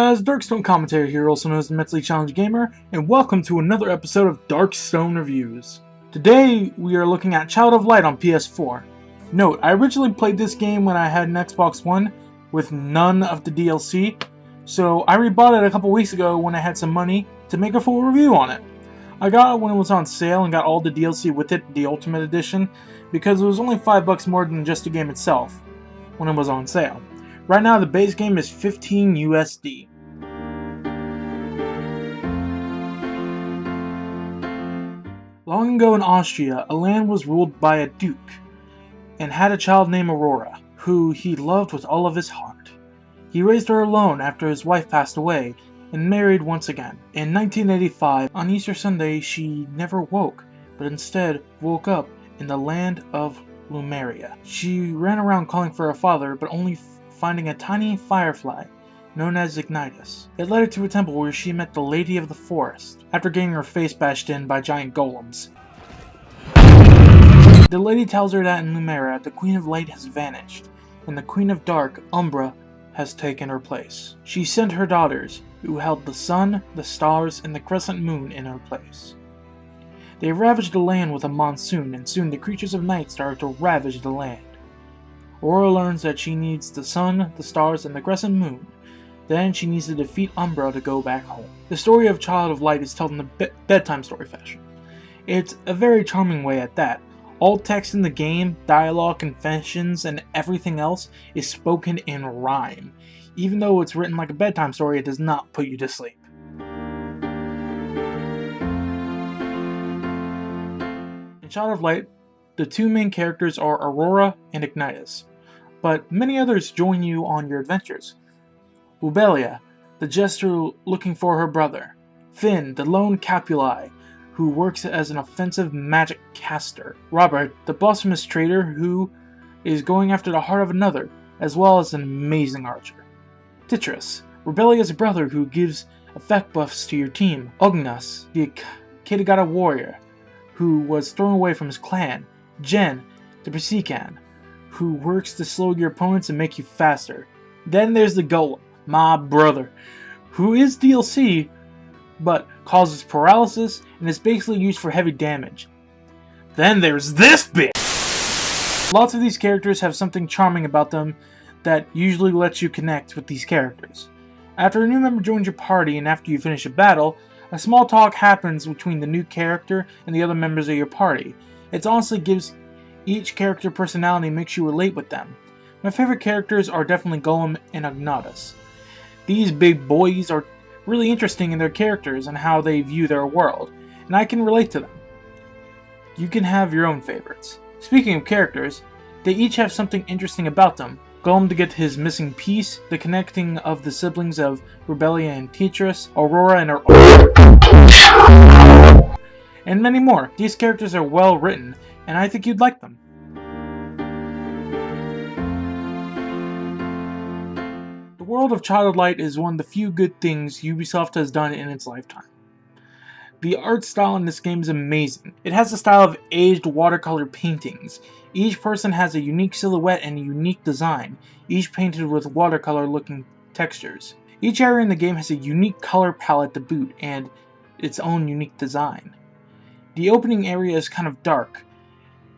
guys, DarkStone Commentary here, also known as the Mentally Challenged Gamer, and welcome to another episode of DarkStone Reviews. Today, we are looking at Child of Light on PS4. Note, I originally played this game when I had an Xbox One with none of the DLC, so I rebought it a couple weeks ago when I had some money to make a full review on it. I got it when it was on sale and got all the DLC with it, the Ultimate Edition, because it was only $5 more than just the game itself when it was on sale. Right now, the base game is $15 USD. Long ago in Austria, a land was ruled by a duke, and had a child named Aurora, who he loved with all of his heart. He raised her alone after his wife passed away, and married once again. In 1985, on Easter Sunday, she never woke, but instead woke up in the land of Lumeria. She ran around calling for her father, but only finding a tiny firefly known as Ignitus. It led her to a temple where she met the Lady of the Forest, after getting her face bashed in by giant golems. The lady tells her that in Lumeria, the Queen of Light has vanished, and the Queen of Dark, Umbra, has taken her place. She sent her daughters, who held the sun, the stars, and the crescent moon in her place. They ravaged the land with a monsoon, and soon the creatures of night started to ravage the land. Aurora learns that she needs the sun, the stars, and the crescent moon. Then she needs to defeat Umbra to go back home. The story of Child of Light is told in the bedtime story fashion. It's a very charming way at that. All text in the game, dialogue, confessions, and everything else is spoken in rhyme. Even though it's written like a bedtime story, it does not put you to sleep. In Child of Light, the two main characters are Aurora and Ignitus, but many others join you on your adventures. Ubelia, the jester looking for her brother. Finn, the lone Capuli, who works as an offensive magic caster. Robert, the blasphemous traitor who is going after the heart of another, as well as an amazing archer. Titris, Rebellia's brother who gives effect buffs to your team. Ognas, the Katagata warrior, who was thrown away from his clan. Jen, the Persican, who works to slow your opponents and make you faster. Then there's the Golem, my brother, who is DLC, but causes paralysis and is basically used for heavy damage. Then there's this bitch! Lots of these characters have something charming about them that usually lets you connect with these characters. After a new member joins your party and after you finish a battle, a small talk happens between the new character and the other members of your party. It honestly gives each character personality and makes you relate with them. My favorite characters are definitely Golem and Ignitus. These big boys are really interesting in their characters and how they view their world, and I can relate to them. You can have your own favorites. Speaking of characters, they each have something interesting about them. Golem to get his missing piece, the connecting of the siblings of Rebelia and Titris, Aurora and her and many more. These characters are well written, and I think you'd like them. The world of Child of Light is one of the few good things Ubisoft has done in its lifetime. The art style in this game is amazing. It has the style of aged watercolor paintings. Each person has a unique silhouette and a unique design, each painted with watercolor looking textures. Each area in the game has a unique color palette to boot and its own unique design. The opening area is kind of dark,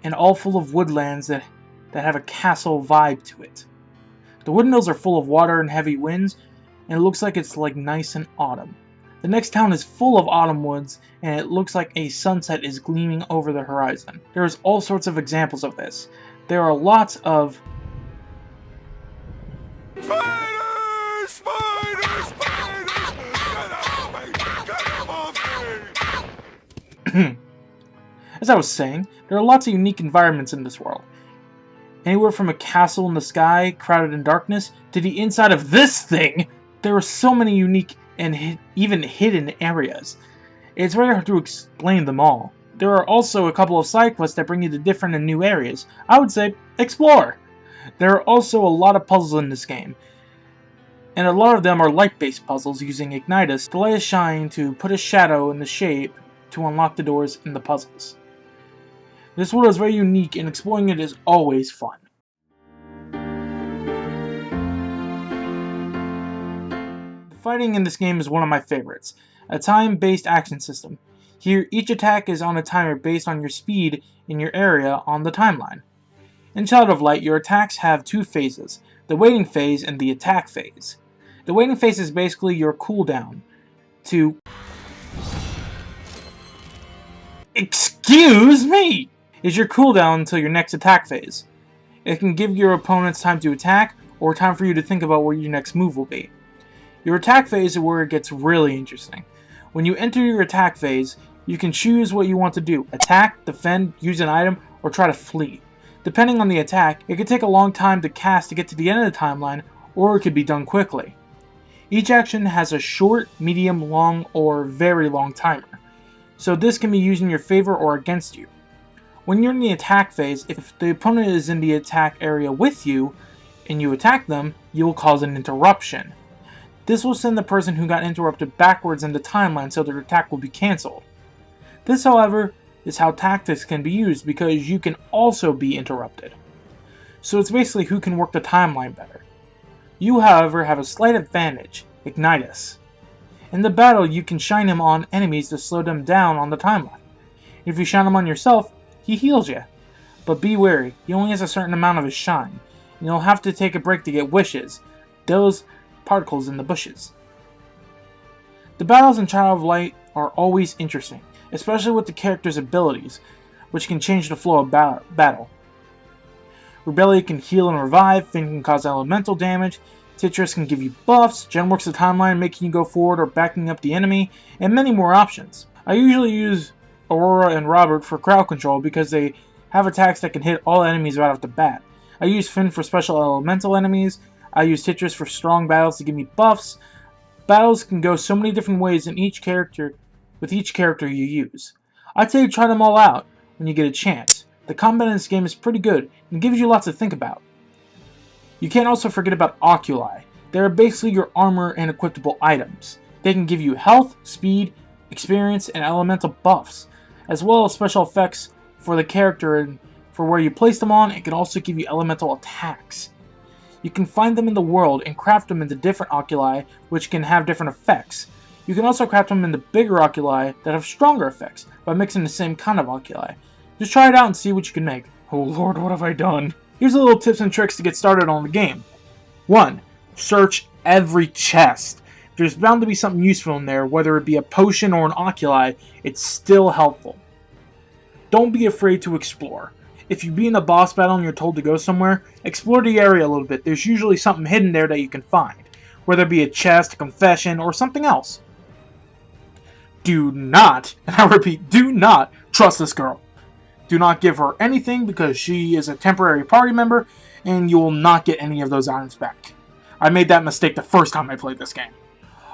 and all full of woodlands that have a castle vibe to it. The windmills are full of water and heavy winds, and it looks like it's like nice in autumn. The next town is full of autumn woods, and it looks like a sunset is gleaming over the horizon. There's all sorts of examples of this. There are lots of spiders! Spiders! Spiders! Get off me! As I was saying, there are lots of unique environments in this world. Anywhere from a castle in the sky, crowded in darkness, to the inside of this thing, there are so many unique and even hidden areas. It's very hard to explain them all. There are also a couple of side quests that bring you to different and new areas. I would say, explore! There are also a lot of puzzles in this game, and a lot of them are light-based puzzles using Ignitus to let it shine to put a shadow in the shape to unlock the doors in the puzzles. This world is very unique, and exploring it is always fun. Fighting in this game is one of my favorites, a time-based action system. Here, each attack is on a timer based on your speed in your area on the timeline. In Child of Light, your attacks have two phases, the waiting phase and the attack phase. The waiting phase is basically your cooldown to... Excuse me! Is your cooldown until your next attack phase. It can give your opponents time to attack, or time for you to think about what your next move will be. Your attack phase is where it gets really interesting. When you enter your attack phase, you can choose what you want to do. Attack, defend, use an item, or try to flee. Depending on the attack, it could take a long time to cast to get to the end of the timeline, or it could be done quickly. Each action has a short, medium, long, or very long timer, so this can be used in your favor or against you. When you're in the attack phase, if the opponent is in the attack area with you, and you attack them, you will cause an interruption. This will send the person who got interrupted backwards in the timeline so their attack will be cancelled. This, however, is how tactics can be used because you can also be interrupted. So it's basically who can work the timeline better. You, however, have a slight advantage, Ignitus. In the battle, you can shine him on enemies to slow them down on the timeline. If you shine him on yourself, he heals you. But be wary, he only has a certain amount of his shine, and you'll have to take a break to get wishes, those particles in the bushes. The battles in Child of Light are always interesting, especially with the character's abilities, which can change the flow of battle. Rebelia can heal and revive, Finn can cause elemental damage, Citrus can give you buffs, Jen works the timeline making you go forward or backing up the enemy, and many more options. I usually use Aurora and Robert for crowd control because they have attacks that can hit all enemies right off the bat. I use Finn for special elemental enemies, I use Citrus for strong battles to give me buffs. Battles can go so many different ways with each character you use. I'd say try them all out when you get a chance. The combat in this game is pretty good and gives you lots to think about. You can't also forget about Oculi. They are basically your armor and equipable items. They can give you health, speed, experience, and elemental buffs, as well as special effects for the character and for where you place them on. It can also give you elemental attacks. You can find them in the world and craft them into different oculi, which can have different effects. You can also craft them into bigger oculi that have stronger effects by mixing the same kind of oculi. Just try it out and see what you can make. Oh lord, what have I done? Here's a little tips and tricks to get started on the game. 1. Search every chest. If there's bound to be something useful in there, whether it be a potion or an oculi, it's still helpful. Don't be afraid to explore. If you be in a boss battle and you're told to go somewhere, explore the area a little bit. There's usually something hidden there that you can find, whether it be a chest, a confession, or something else. Do not, and I repeat, do not trust this girl. Do not give her anything because she is a temporary party member and you will not get any of those items back. I made that mistake the first time I played this game.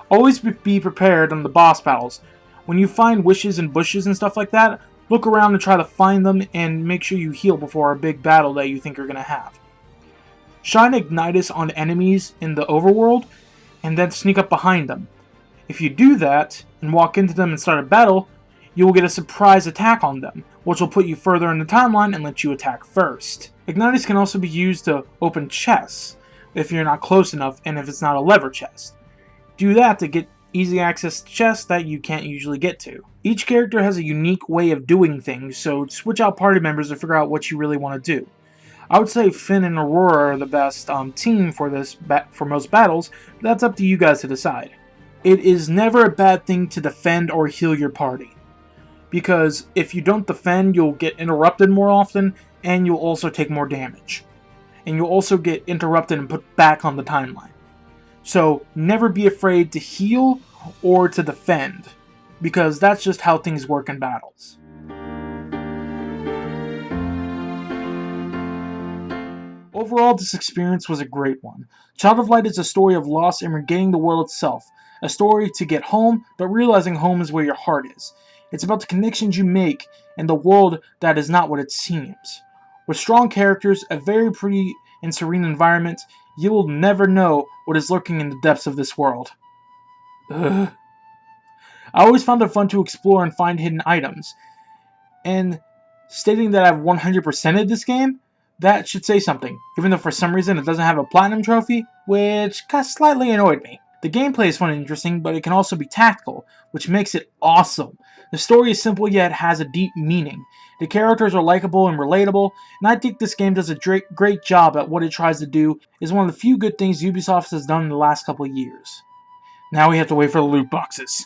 Always be prepared on the boss battles. When you find wishes and bushes and stuff like that, look around and try to find them and make sure you heal before a big battle that you think you're going to have. Shine Ignitus on enemies in the overworld and then sneak up behind them. If you do that and walk into them and start a battle, you will get a surprise attack on them, which will put you further in the timeline and let you attack first. Ignitus can also be used to open chests if you're not close enough and if it's not a lever chest. Do that to get easy access to chests that you can't usually get to. Each character has a unique way of doing things, so switch out party members to figure out what you really want to do. I would say Finn and Aurora are the best team for most battles, but that's up to you guys to decide. It is never a bad thing to defend or heal your party, because if you don't defend, you'll get interrupted more often, and you'll also take more damage. And you'll also get interrupted and put back on the timeline. So never be afraid to heal or to defend, because that's just how things work in battles. Overall, this experience was a great one. Child of Light is a story of loss and regaining the world itself. A story to get home, but realizing home is where your heart is. It's about the connections you make in the world that is not what it seems. With strong characters, a very pretty and serene environment, you will never know what is lurking in the depths of this world. Ugh. I always found it fun to explore and find hidden items. And stating that I've 100%ed this game, that should say something, even though for some reason it doesn't have a platinum trophy, which slightly annoyed me. The gameplay is fun and interesting, but it can also be tactical, which makes it awesome. The story is simple yet has a deep meaning. The characters are likable and relatable, and I think this game does a great job at what it tries to do. Is one of the few good things Ubisoft has done in the last couple of years. Now we have to wait for the loot boxes.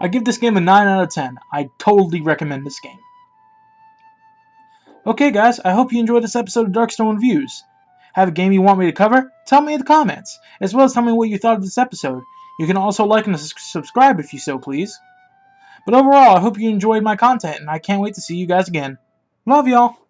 I give this game a 9 out of 10. I totally recommend this game. Okay guys, I hope you enjoyed this episode of DarkStone Reveiws. Have a game you want me to cover? Tell me in the comments, as well as tell me what you thought of this episode. You can also like and subscribe if you so please. But overall, I hope you enjoyed my content, and I can't wait to see you guys again. Love y'all!